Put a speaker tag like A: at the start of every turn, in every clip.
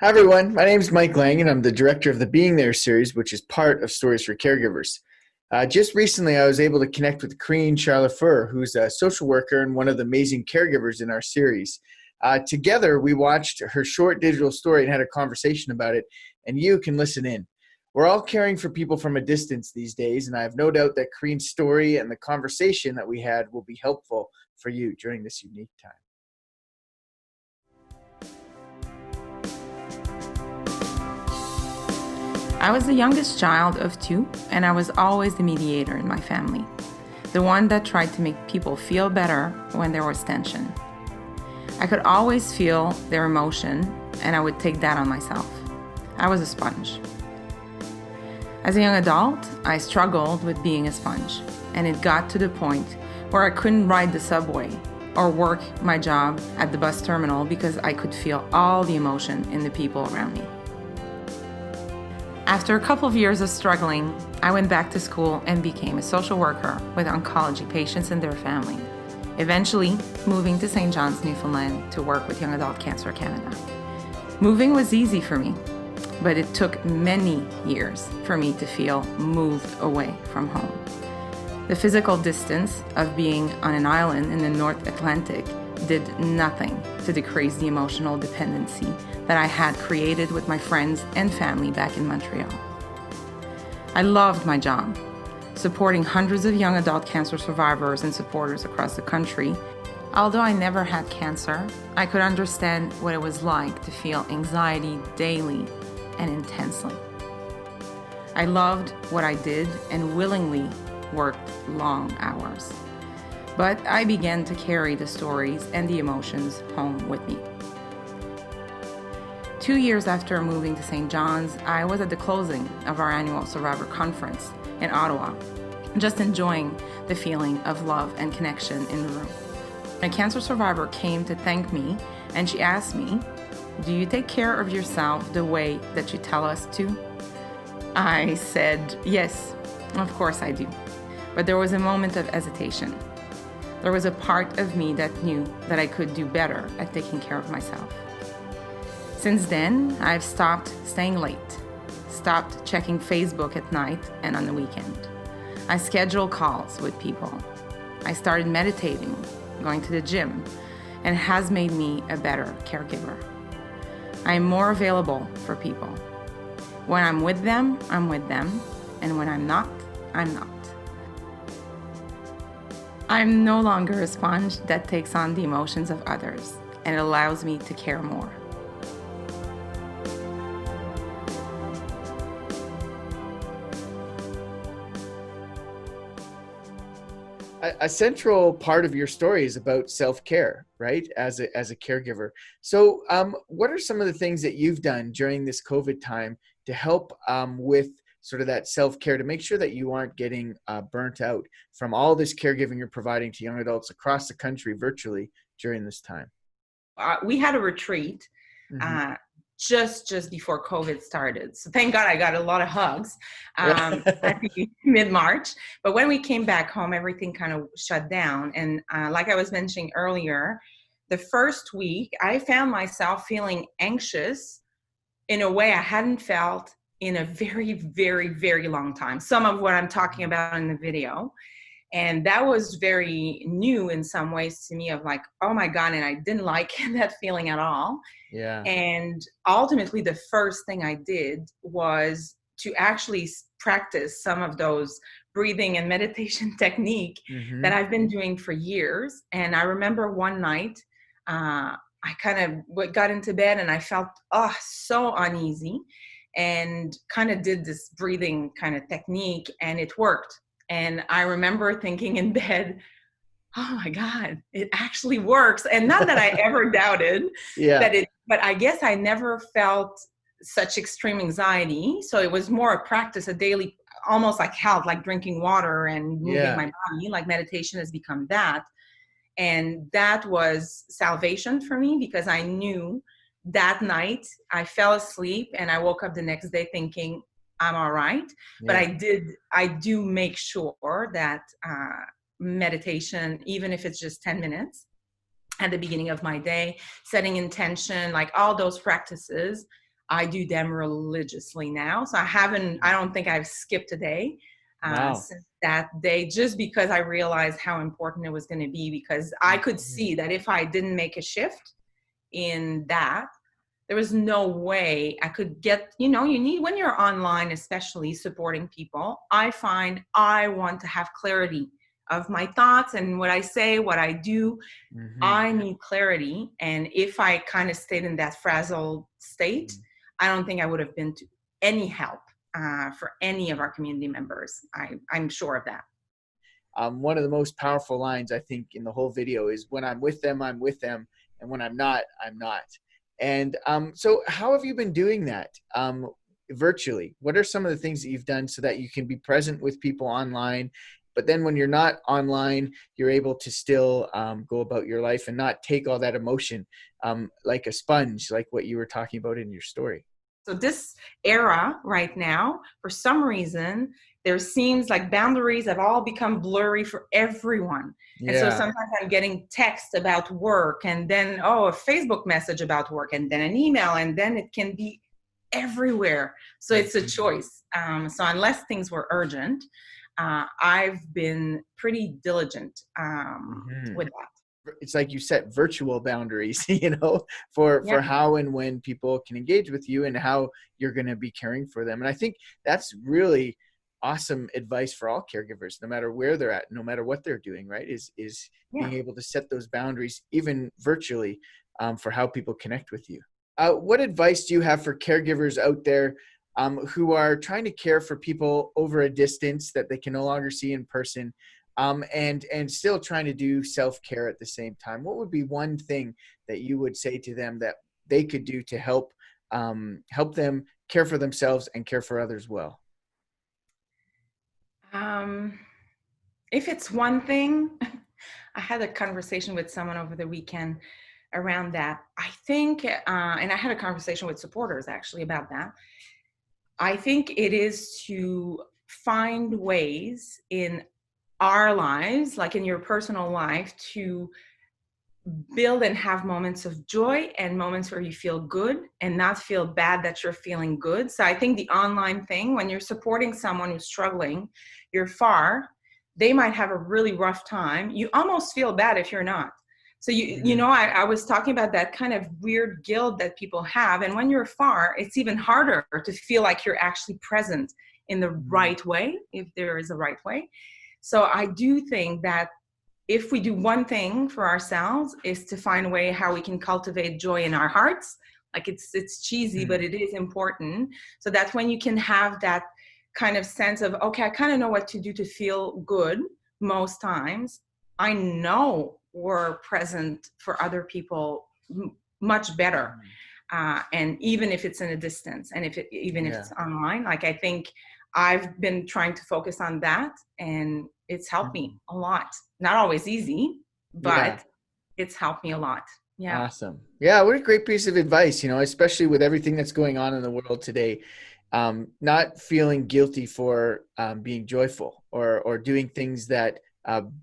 A: Hi, everyone. My name is Mike Lang, and I'm the director of the Being There series, which is part of Stories for Caregivers. Just recently, I was able to connect with Karine who's a social worker and one of the amazing caregivers in our series. Together, we watched her short digital story and had a conversation about it, and you can listen in. We're all caring for people from a distance these days, and I have no doubt that Karine's story and the conversation that we had will be helpful for you during this unique time.
B: I was the youngest child of two, and I was always the mediator in my family, the one that tried to make people feel better when there was tension. I could always feel their emotion, and I would take that on myself. I was a sponge. As a young adult, I struggled with being a sponge, and it got to the point where I couldn't ride the subway or work my job at the bus terminal because I could feel all the emotion in the people around me. After a couple of years of struggling, I went back to school and became a social worker with oncology patients and their family, eventually moving to St. John's, Newfoundland to work with Young Adult Cancer Canada. Moving was easy for me, but it took many years for me to feel moved away from home. The physical distance of being on an island in the North Atlantic did nothing to decrease the emotional dependency that I had created with my friends and family back in Montreal. I loved my job, supporting hundreds of young adult cancer survivors and supporters across the country. Although I never had cancer, I could understand what it was like to feel anxiety daily and intensely. I loved what I did and willingly worked long hours. But I began to carry the stories and the emotions home with me. 2 years after moving to St. John's, I was at the closing of our annual Survivor Conference in Ottawa, just enjoying the feeling of love and connection in the room. A cancer survivor came to thank me, and she asked me, "Do you take care of yourself the way that you tell us to?" I said, "Yes, of course I do." But there was a moment of hesitation. There was a part of me that knew that I could do better at taking care of myself. Since then, I've stopped staying late, stopped checking Facebook at night and on the weekend. I schedule calls with people. I started meditating, going to the gym, and it has made me a better caregiver. I'm more available for people. When I'm with them, and when I'm not, I'm not. I'm no longer a sponge that takes on the emotions of others, and it allows me to care more.
A: A central part of your story is about self-care, right? As a caregiver. So, what are some of the things that you've done during this COVID time to help with sort of that self-care to make sure that you aren't getting burnt out from all this caregiving you're providing to young adults across the country virtually during this time?
B: We had a retreat
A: Mm-hmm.
B: just before COVID started. So thank God I got a lot of hugs at the mid-March. But when we came back home, everything kind of shut down. And like I was mentioning earlier, the first week I found myself feeling anxious in a way I hadn't felt in a very, very, very long time. Some of what I'm talking about in the video. And that was very new in some ways to me of like, oh my God, and I didn't like that feeling at all.
A: Yeah.
B: And ultimately, the first thing I did was to actually practice some of those breathing and meditation technique that
A: Mm-hmm.
B: I've been doing for years. And I remember one night, I kind of got into bed and I felt so uneasy and kind of did this breathing kind of technique, and it worked. And I remember thinking in bed, oh my God, it actually works. And not that I ever doubted
A: Yeah.
B: that but I guess I never felt such extreme anxiety. So it was more a practice, a daily, almost like health, like drinking water and moving
A: Yeah.
B: my body, like meditation has become that. And that was salvation for me because I knew that night I fell asleep and I woke up the next day thinking I'm all right. But
A: Yeah.
B: I do make sure that meditation, even if it's just 10 minutes at the beginning of my day, setting intention, like all those practices, I do them religiously now. So I don't think I've skipped a day
A: Wow.
B: since that day, just because I realized how important it was going to be, because I could
A: Mhm.
B: see that if I didn't make a shift in that, there was no way I could get, you need, when you're online, especially supporting people, I find I want to have clarity of my thoughts and what I say, what I do.
A: Mhm.
B: I need clarity. And if I kind of stayed in that frazzled state, I don't think I would have been to any help for any of our community members. I'm sure of that.
A: One of the most powerful lines I think in the whole video is, when I'm with them, I'm with them, and when I'm not, I'm not. And so how have you been doing that virtually? What are some of the things that you've done so that you can be present with people online, but then when you're not online, you're able to still go about your life and not take all that emotion like a sponge, like what you were talking about in your story?
B: So this era right now, for some reason, there seems like boundaries have all become blurry for everyone. And so
A: Yeah.
B: sometimes I'm getting text about work, and then, a Facebook message about work, and then an email, and then it can be everywhere. So it's a
A: Mhm.
B: choice. So unless things were urgent, I've been pretty diligent
A: Mhm.
B: with that.
A: It's like you set virtual boundaries, for
B: Yeah.
A: how and when people can engage with you and how you're going to be caring for them. And I think that's really awesome advice for all caregivers, no matter where they're at, no matter what they're doing, right? Is
B: Yeah.
A: being able to set those boundaries, even virtually, for how people connect with you. What advice do you have for caregivers out there who are trying to care for people over a distance that they can no longer see in person, and still trying to do self-care at the same time? What would be one thing that you would say to them that they could do to help them care for themselves and care for others well?
B: Um, if it's one thing, I had a conversation with someone over the weekend around that. I think, and I had a conversation with supporters actually about that. I think it is to find ways in our lives, like in your personal life, to build and have moments of joy and moments where you feel good and not feel bad that you're feeling good. So I think the online thing, when you're supporting someone who's struggling, you're far, they might have a really rough time. You almost feel bad if you're not. So
A: Mhm.
B: I was talking about that kind of weird guilt that people have. And when you're far, it's even harder to feel like you're actually present in the
A: Mhm.
B: right way, if there is a right way. So I do think that if we do one thing for ourselves, is to find a way how we can cultivate joy in our hearts. Like it's cheesy, but
A: Mhm.
B: it is important. So that's when you can have that kind of sense of, okay, I kind of know what to do to feel good most times. I know we're present for other people much better.
A: Mhm.
B: And even if it's in a distance, and even if
A: Yeah.
B: it's online, like I think I've been trying to focus on that, and it's helped me
A: Mhm.
B: a lot. Not always easy,
A: Yeah.
B: but it's helped me a lot. Yeah.
A: Awesome. Yeah, what a great piece of advice, especially with everything that's going on in the world today. Not feeling guilty for being joyful, or doing things that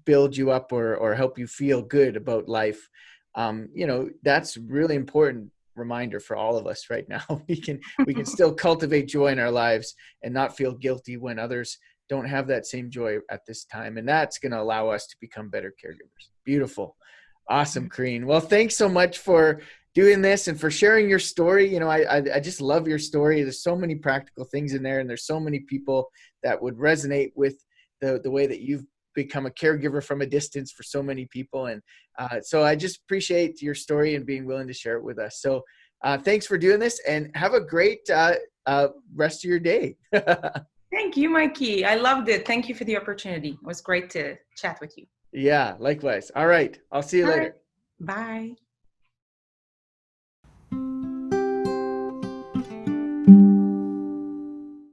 A: build you up, or help you feel good about life. That's really important reminder for all of us right now. We can still cultivate joy in our lives and not feel guilty when others don't have that same joy at this time. And that's going to allow us to become better caregivers. Beautiful. Awesome, Karine. Well, thanks so much for doing this and for sharing your story. I just love your story. There's so many practical things in there, and there's so many people that would resonate with the way that you've become a caregiver from a distance for so many people. And so I just appreciate your story and being willing to share it with us. So thanks for doing this, and have a great rest of your day.
B: Thank you, Mikey. I loved it. Thank you for the opportunity. It was great to chat with you.
A: Yeah, likewise. All right. I'll see you
B: All right.
A: later.
B: Bye.